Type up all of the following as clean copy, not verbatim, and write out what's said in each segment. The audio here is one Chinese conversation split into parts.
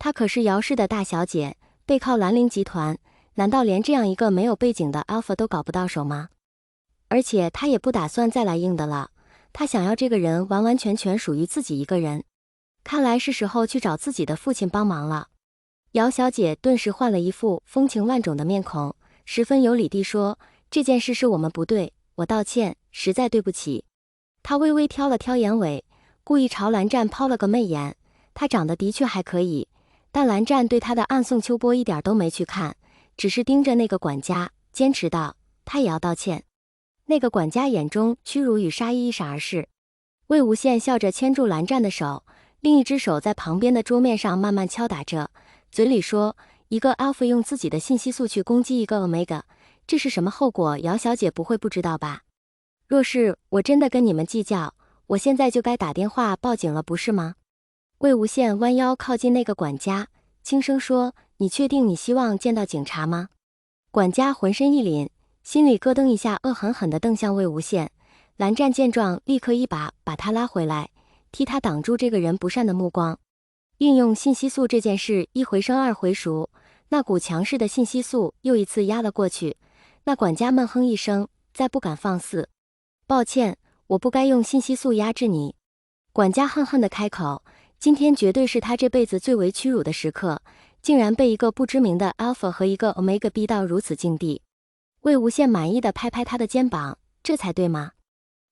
她可是姚氏的大小姐，背靠兰陵集团，难道连这样一个没有背景的 alpha 都搞不到手吗？而且她也不打算再来硬的了，她想要这个人完完全全属于自己一个人。看来是时候去找自己的父亲帮忙了。姚小姐顿时换了一副风情万种的面孔，十分有礼地说：“这件事是我们不对，我道歉，实在对不起。”她微微挑了挑眼尾，故意朝蓝湛抛了个媚眼。她长得的确还可以，但蓝湛对她的暗送秋波一点都没去看，只是盯着那个管家，坚持道：“他也要道歉。”那个管家眼中屈辱与杀意一闪而逝。魏无羡笑着牵住蓝湛的手，另一只手在旁边的桌面上慢慢敲打着，嘴里说：“一个 alpha 用自己的信息素去攻击一个 omega， 这是什么后果？姚小姐不会不知道吧？若是我真的跟你们计较，我现在就该打电话报警了，不是吗？”魏无羡弯腰靠近那个管家，轻声说：“你确定你希望见到警察吗？”管家浑身一凛，心里咯噔一下，恶狠狠地瞪向魏无羡。蓝湛见状，立刻一把把他拉回来，替他挡住这个人不善的目光。运用信息素这件事一回生二回熟，那股强势的信息素又一次压了过去。那管家闷哼一声，再不敢放肆。抱歉，我不该用信息素压制你。管家恨恨地开口，今天绝对是他这辈子最为屈辱的时刻，竟然被一个不知名的 alpha 和一个 omega 逼到如此境地。魏无羡满意地拍拍他的肩膀，这才对吗？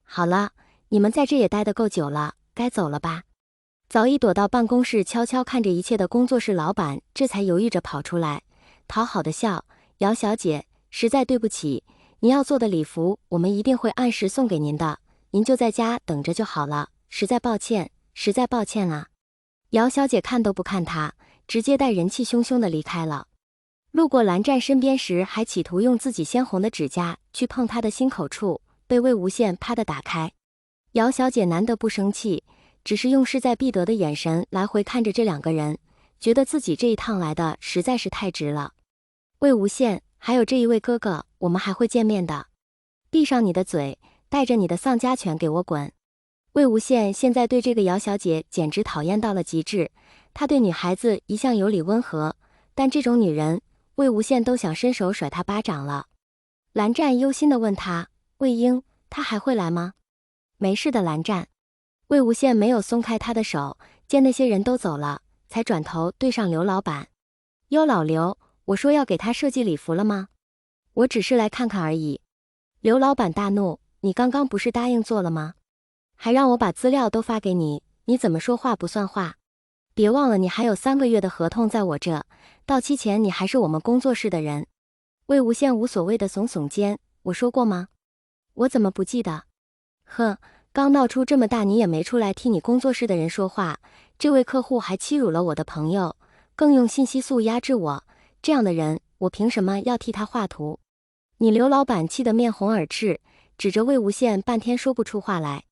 好了，你们在这也待得够久了，该走了吧。早已躲到办公室悄悄看着一切的工作室老板这才犹豫着跑出来，讨好的笑：“姚小姐，实在对不起，您要做的礼服我们一定会按时送给您的，您就在家等着就好了，实在抱歉，实在抱歉啊。”姚小姐看都不看他，直接带人气汹汹地离开了。路过蓝湛身边时，还企图用自己鲜红的指甲去碰他的心口处，被魏无羡啪地打开。姚小姐难得不生气，只是用势在必得的眼神来回看着这两个人，觉得自己这一趟来的实在是太值了。魏无羡，还有这一位哥哥，我们还会见面的。闭上你的嘴，带着你的丧家犬给我滚！魏无羡现在对这个姚小姐简直讨厌到了极致。他对女孩子一向有礼温和，但这种女人，魏无羡都想伸手甩她巴掌了。蓝湛忧心地问他：“魏婴，他还会来吗？”“没事的，蓝湛。”魏无羡没有松开他的手，见那些人都走了，才转头对上刘老板：“哟，老刘，我说要给他设计礼服了吗？我只是来看看而已。”刘老板大怒：“你刚刚不是答应做了吗？还让我把资料都发给你，你怎么说话不算话？别忘了你还有3个月的合同在我这，到期前你还是我们工作室的人。”魏无羡无所谓的耸耸肩：“我说过吗？我怎么不记得？哼，刚闹出这么大，你也没出来替你工作室的人说话。这位客户还欺辱了我的朋友，更用信息素压制我，这样的人，我凭什么要替他画图？”你刘老板气得面红耳赤，指着魏无羡半天说不出话来。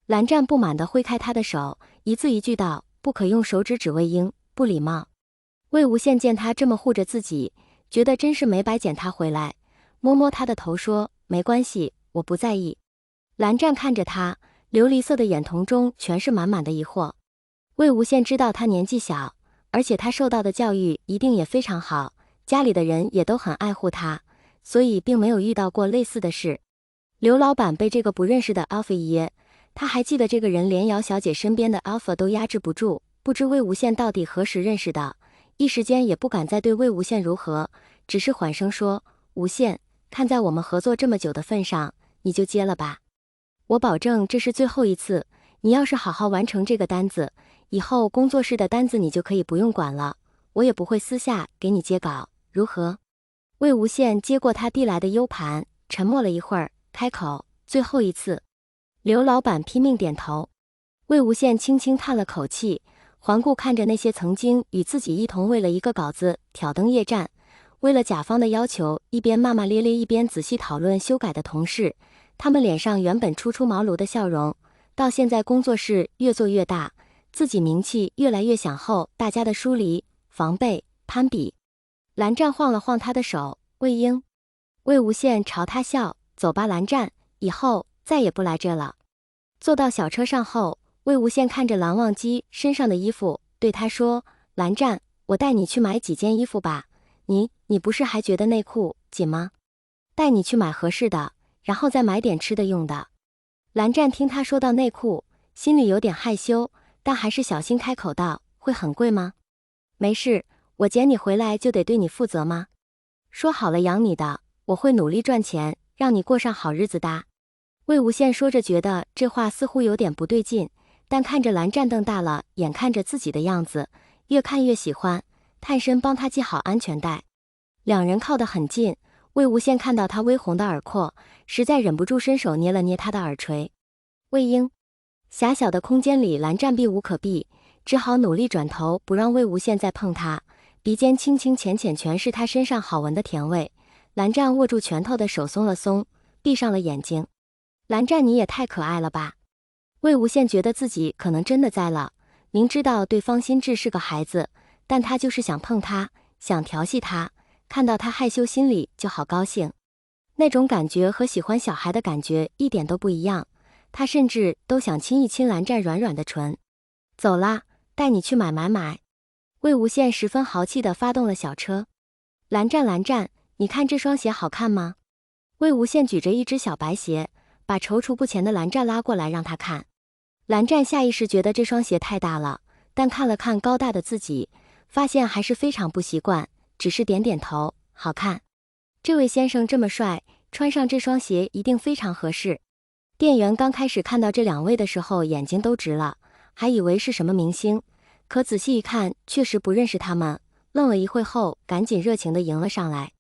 蓝湛不满地挥开他的手，一字一句道：“不可用手指指魏婴，不礼貌。”魏无羡见他这么护着自己，觉得真是没白捡他回来，摸摸他的头说：“没关系，我不在意。”蓝湛看着他，琉璃色的眼瞳中全是满满的疑惑。魏无羡知道他年纪小，而且他受到的教育一定也非常好，家里的人也都很爱护他，所以并没有遇到过类似的事。刘老板被这个不认识的 alpha 一噎，他还记得这个人连姚小姐身边的 alpha 都压制不住，不知魏无羡到底何时认识的，一时间也不敢再对魏无羡如何，只是缓声说：“无羡，看在我们合作这么久的份上，你就接了吧。我保证这是最后一次，你要是好好完成这个单子，以后工作室的单子你就可以不用管了，我也不会私下给你接稿，如何？”魏无羡接过他递来的 U 盘，沉默了一会儿，开口：“最后一次。”刘老板拼命点头。魏无羡轻轻叹了口气，环顾看着那些曾经与自己一同为了一个稿子挑灯夜战，为了甲方的要求一边骂骂咧咧一边仔细讨论修改的同事，他们脸上原本初出茅庐的笑容，到现在工作室越做越大，自己名气越来越响后，大家的疏离、防备、攀比。蓝湛晃了晃他的手：“魏婴。”魏无羡朝他笑：“走吧，蓝湛，以后再也不来这了。”坐到小车上后，魏无羡看着蓝忘机身上的衣服，对他说：“蓝湛，我带你去买几件衣服吧。你不是还觉得内裤紧吗？带你去买合适的，然后再买点吃的用的。蓝湛听他说到内裤，心里有点害羞，但还是小心开口道：会很贵吗？没事，我捡你回来就得对你负责吗？说好了养你的，我会努力赚钱，让你过上好日子的。魏无羡说着觉得这话似乎有点不对劲，但看着蓝湛瞪大了眼看着自己的样子，越看越喜欢，探身帮他系好安全带。两人靠得很近，魏无羡看到他微红的耳廓，实在忍不住伸手捏了捏他的耳垂。魏婴，狭小的空间里蓝湛避无可避，只好努力转头不让魏无羡再碰他，鼻尖清清浅浅全是他身上好闻的甜味。蓝湛握住拳头的手松了松，闭上了眼睛。蓝湛你也太可爱了吧。魏无羡觉得自己可能真的栽了，明知道对方心智是个孩子，但他就是想碰他，想调戏他，看到他害羞心里就好高兴。那种感觉和喜欢小孩的感觉一点都不一样，他甚至都想亲一亲蓝湛软软的唇。走啦，带你去买。魏无羡十分豪气地发动了小车。蓝湛，你看这双鞋好看吗？魏无羡举着一只小白鞋，把踌躇不前的蓝湛拉过来让他看。蓝湛下意识觉得这双鞋太大了，但看了看高大的自己，发现还是非常不习惯，只是点点头，好看。这位先生这么帅，穿上这双鞋一定非常合适。店员刚开始看到这两位的时候眼睛都直了，还以为是什么明星，可仔细一看确实不认识他们，愣了一会后赶紧热情地迎了上来。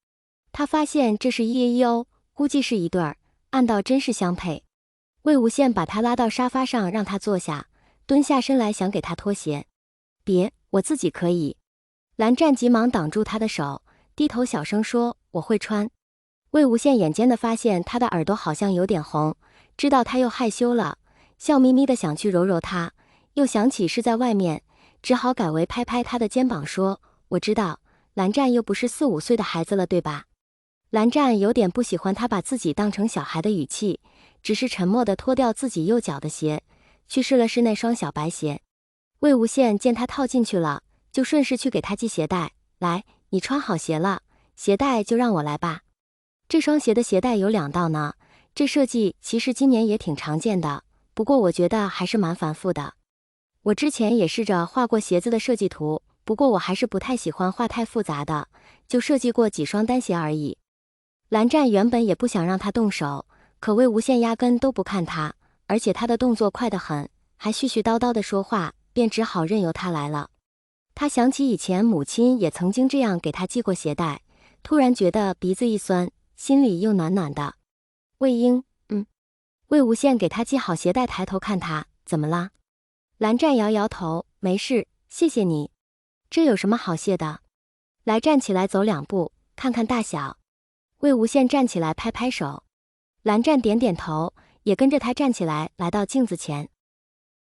他发现这是1A1O，估计是一对儿，暗道真是相配。魏无羡把他拉到沙发上让他坐下，蹲下身来想给他脱鞋。别，我自己可以。蓝湛急忙挡住他的手，低头小声说，我会穿。魏无羡眼尖的发现他的耳朵好像有点红，知道他又害羞了，笑眯眯的想去揉揉他，又想起是在外面，只好改为拍拍他的肩膀说，我知道，蓝湛又不是4、5岁的孩子了对吧？蓝湛有点不喜欢他把自己当成小孩的语气，只是沉默地脱掉自己右脚的鞋，去试了试那双小白鞋。魏无羡见他套进去了，就顺势去给他系鞋带。来，你穿好鞋了，鞋带就让我来吧。这双鞋的鞋带有2道呢，这设计其实今年也挺常见的，不过我觉得还是蛮繁复的。我之前也试着画过鞋子的设计图，不过我还是不太喜欢画太复杂的，就设计过几双单鞋而已。蓝湛原本也不想让他动手，可魏无羡压根都不看他，而且他的动作快得很，还絮絮叨叨地说话，便只好任由他来了。他想起以前母亲也曾经这样给他系过鞋带，突然觉得鼻子一酸，心里又暖暖的。魏婴，魏无羡给他系好鞋带，抬头看他，怎么啦？蓝湛摇摇头，没事，谢谢你。这有什么好谢的？来，站起来走2步，看看大小。魏无羡站起来拍拍手，蓝湛点点头，也跟着他站起来，来到镜子前。